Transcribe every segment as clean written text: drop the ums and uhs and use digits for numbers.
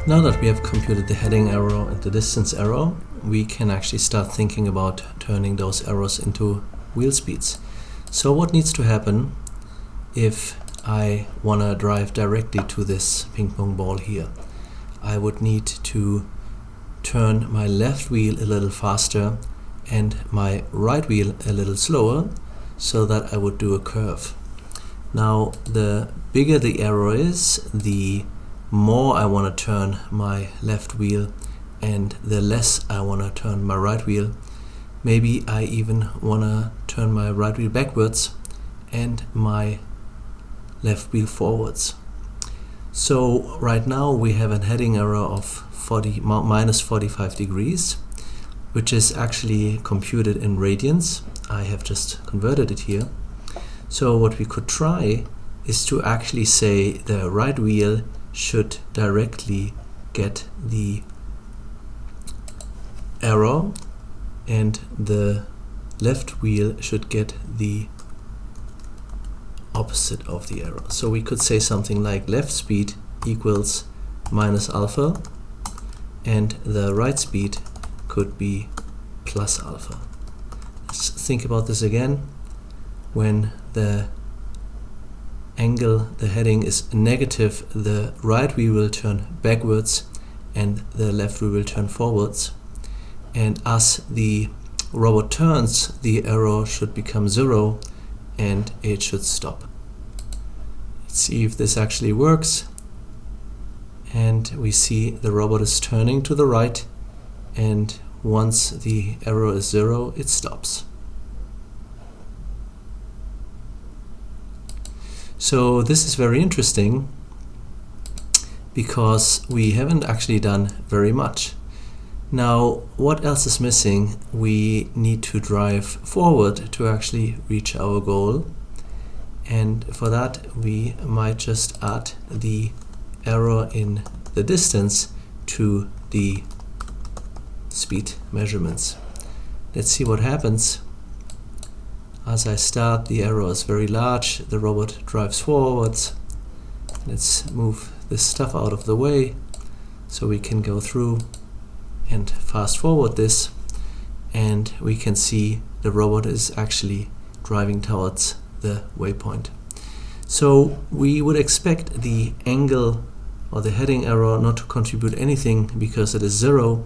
Now that we have computed the heading arrow and the distance arrow, we can actually start thinking about turning those arrows into wheel speeds. So what needs to happen if I want to drive directly to this ping pong ball here? I would need to turn my left wheel a little faster and my right wheel a little slower, so that I would do a curve. Now, the bigger the arrow is, the more I want to turn my left wheel and the less I want to turn my right wheel. Maybe I even want to turn my right wheel backwards and my left wheel forwards. So right now we have a heading error of minus 45 degrees, which is actually computed in radians. I have just converted it here. So what we could try is to actually say the right wheel should directly get the arrow and the left wheel should get the opposite of the arrow. So we could say something like left speed equals minus alpha and the right speed could be plus alpha. Let's think about this again. When the angle, the heading is negative, the right wheel will turn backwards and the left wheel will turn forwards. And as the robot turns, the arrow should become 0 and it should stop. Let's see if this actually works. And we see the robot is turning to the right, and once the arrow is 0, it stops. So this is very interesting because we haven't actually done very much. Now, what else is missing? We need to drive forward to actually reach our goal, and for that we might just add the arrow in the distance to the speed measurements. Let's see what happens. As I start, the arrow is very large, the robot drives forwards. Let's move this stuff out of the way so we can go through and fast forward this, and we can see the robot is actually driving towards the waypoint. So we would expect the angle or the heading arrow not to contribute anything because it is 0,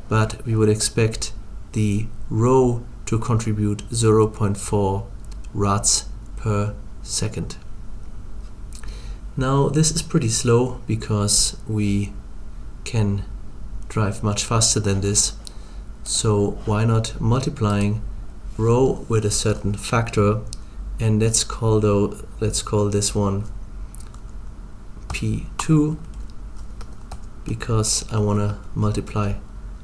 but we would expect the row to contribute 0.4 rads per second. Now this is pretty slow because we can drive much faster than this, so why not multiplying row with a certain factor, and let's call this one P2 because I want to multiply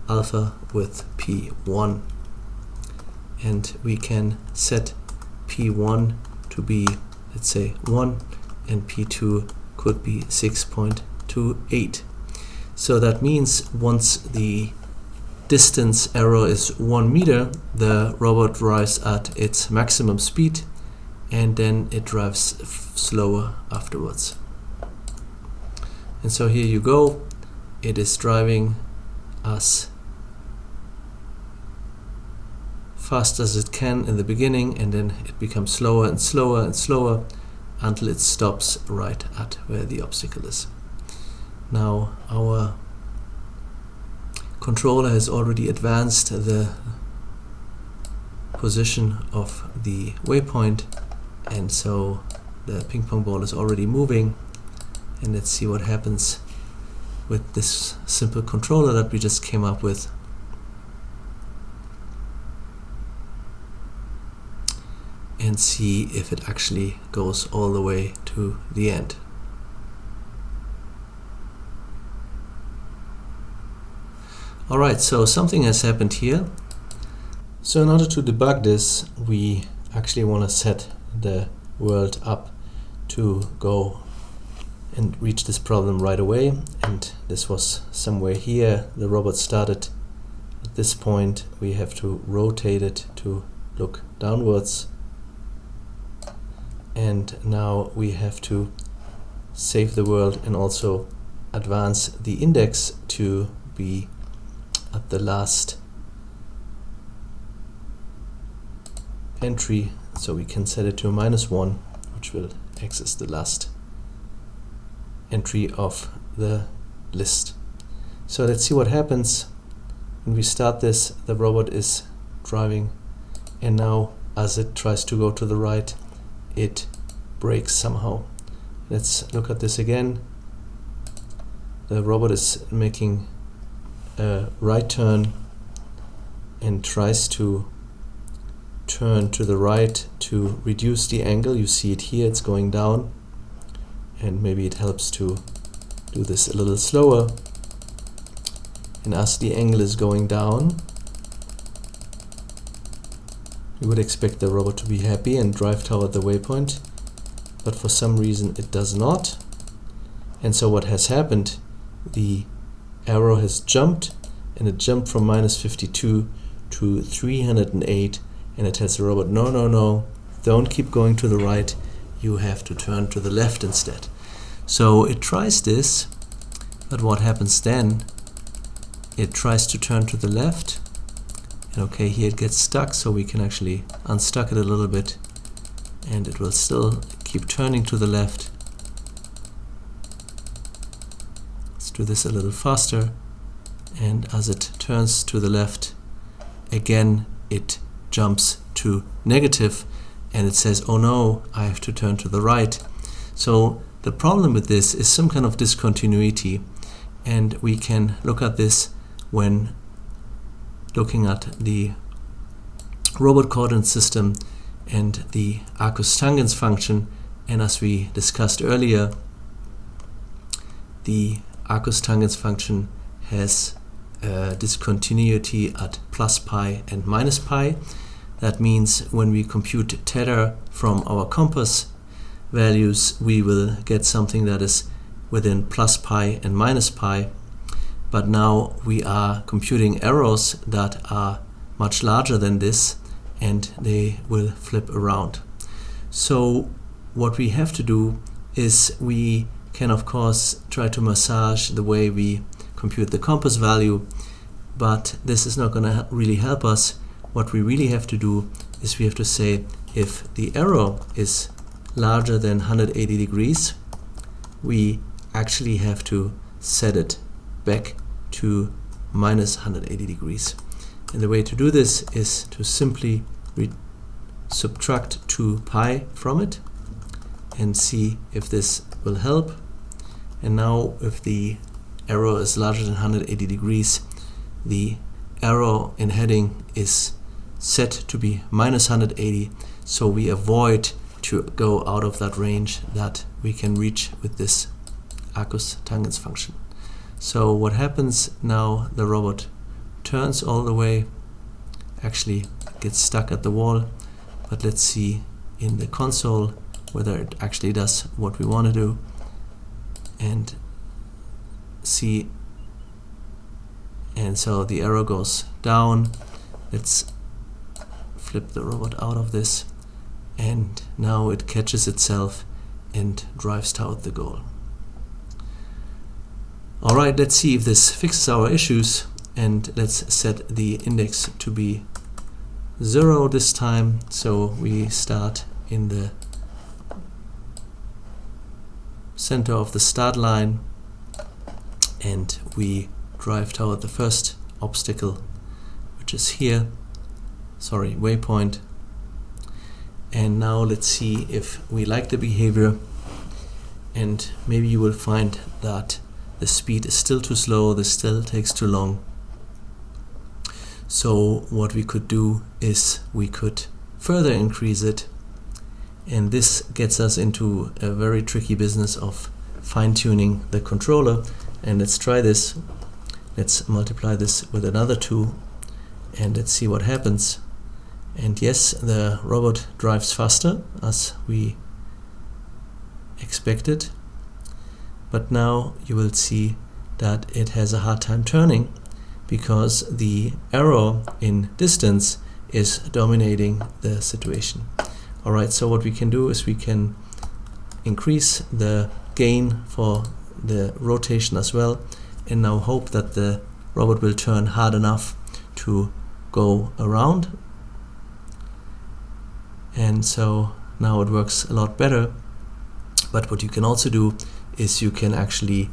alpha with P1. And we can set P1 to be, let's say, 1, and P2 could be 6.28. So that means once the distance arrow is 1 meter, the robot drives at its maximum speed, and then it drives slower afterwards. And so here you go, it is driving as fast as it can in the beginning, and then it becomes slower and slower and slower until it stops right at where the obstacle is. Now our controller has already advanced the position of the waypoint, and so the ping pong ball is already moving, and let's see what happens with this simple controller that we just came up with. And see if it actually goes all the way to the end. Alright, so something has happened here. So in order to debug this, we actually want to set the world up to go and reach this problem right away. And this was somewhere here. The robot started at this point. We have to rotate it to look downwards. And now we have to save the world and also advance the index to be at the last entry, so we can set it to -1, which will access the last entry of the list. So let's see what happens when we start this. The robot is driving, and now as it tries to go to the right, it brakes somehow. Let's look at this again. The robot is making a right turn and tries to turn to the right to reduce the angle. You see it here, it's going down, and maybe it helps to do this a little slower. And as the angle is going down, you would expect the robot to be happy and drive toward the waypoint, but for some reason it does not. And so what has happened, the arrow has jumped, and it jumped from -52 to 308, and it tells the robot, no, no, no, don't keep going to the right, you have to turn to the left instead. So it tries this, but what happens then? It tries to turn to the left, and okay, here it gets stuck, so we can actually unstuck it a little bit, and it will still keep turning to the left. Let's do this a little faster, and as it turns to the left, again it jumps to negative, and it says, oh no, I have to turn to the right. So the problem with this is some kind of discontinuity, and we can look at this when looking at the robot coordinate system and the arcus tangens function. And as we discussed earlier, the arcus tangens function has discontinuity at +π and -π. That means when we compute theta from our compass values, we will get something that is within +π and -π. But now we are computing arrows that are much larger than this, and they will flip around. So what we have to do is we can of course try to massage the way we compute the compass value, but this is not going to really help us. What we really have to do is we have to say, if the arrow is larger than 180 degrees, we actually have to set it back to -180 degrees. And the way to do this is to simply subtract 2π from it and see if this will help. And now if the arrow is larger than 180 degrees, the arrow in heading is set to be -180, so we avoid to go out of that range that we can reach with this arcus tangens function. So what happens now, the robot turns all the way, actually gets stuck at the wall, but let's see in the console whether it actually does what we want to do, and see, and so the arrow goes down. Let's flip the robot out of this, and now it catches itself and drives toward the goal. Alright, let's see if this fixes our issues, and let's set the index to be 0 this time. So we start in the center of the start line, and we drive toward the first obstacle, which is here, waypoint. And now let's see if we like the behavior, and maybe you will find that the speed is still too slow, this still takes too long. So what we could do is we could further increase it, and this gets us into a very tricky business of fine-tuning the controller. And let's try this. Let's multiply this with another 2, and let's see what happens. And yes, the robot drives faster as we expected, but now you will see that it has a hard time turning because the arrow in distance is dominating the situation. Alright, so what we can do is we can increase the gain for the rotation as well, and now hope that the robot will turn hard enough to go around. And so now it works a lot better. But what you can also do is you can actually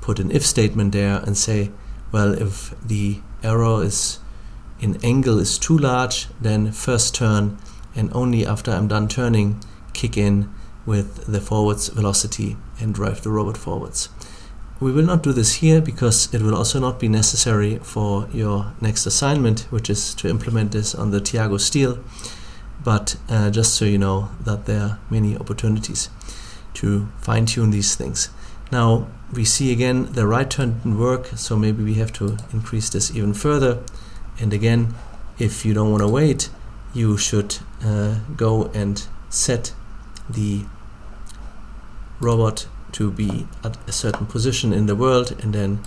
put an if statement there and say, well, if the error is in angle is too large, then first turn, and only after I'm done turning, kick in with the forwards velocity and drive the robot forwards. We will not do this here because it will also not be necessary for your next assignment, which is to implement this on the Tiago Steel. But just so you know that there are many opportunities to fine-tune these things. Now we see again the right turn didn't work, so maybe we have to increase this even further. And again, if you don't want to wait, you should go and set the robot to be at a certain position in the world, and then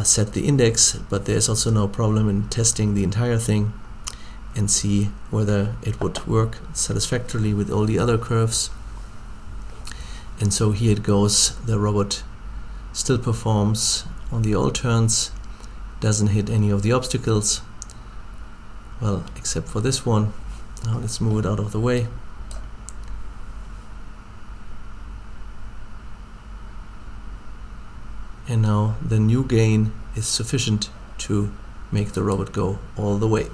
set the index. But there's also no problem in testing the entire thing and see whether it would work satisfactorily with all the other curves. And so here it goes. The robot still performs on the all turns, doesn't hit any of the obstacles, well, except for this one. Now let's move it out of the way. And now the new gain is sufficient to make the robot go all the way.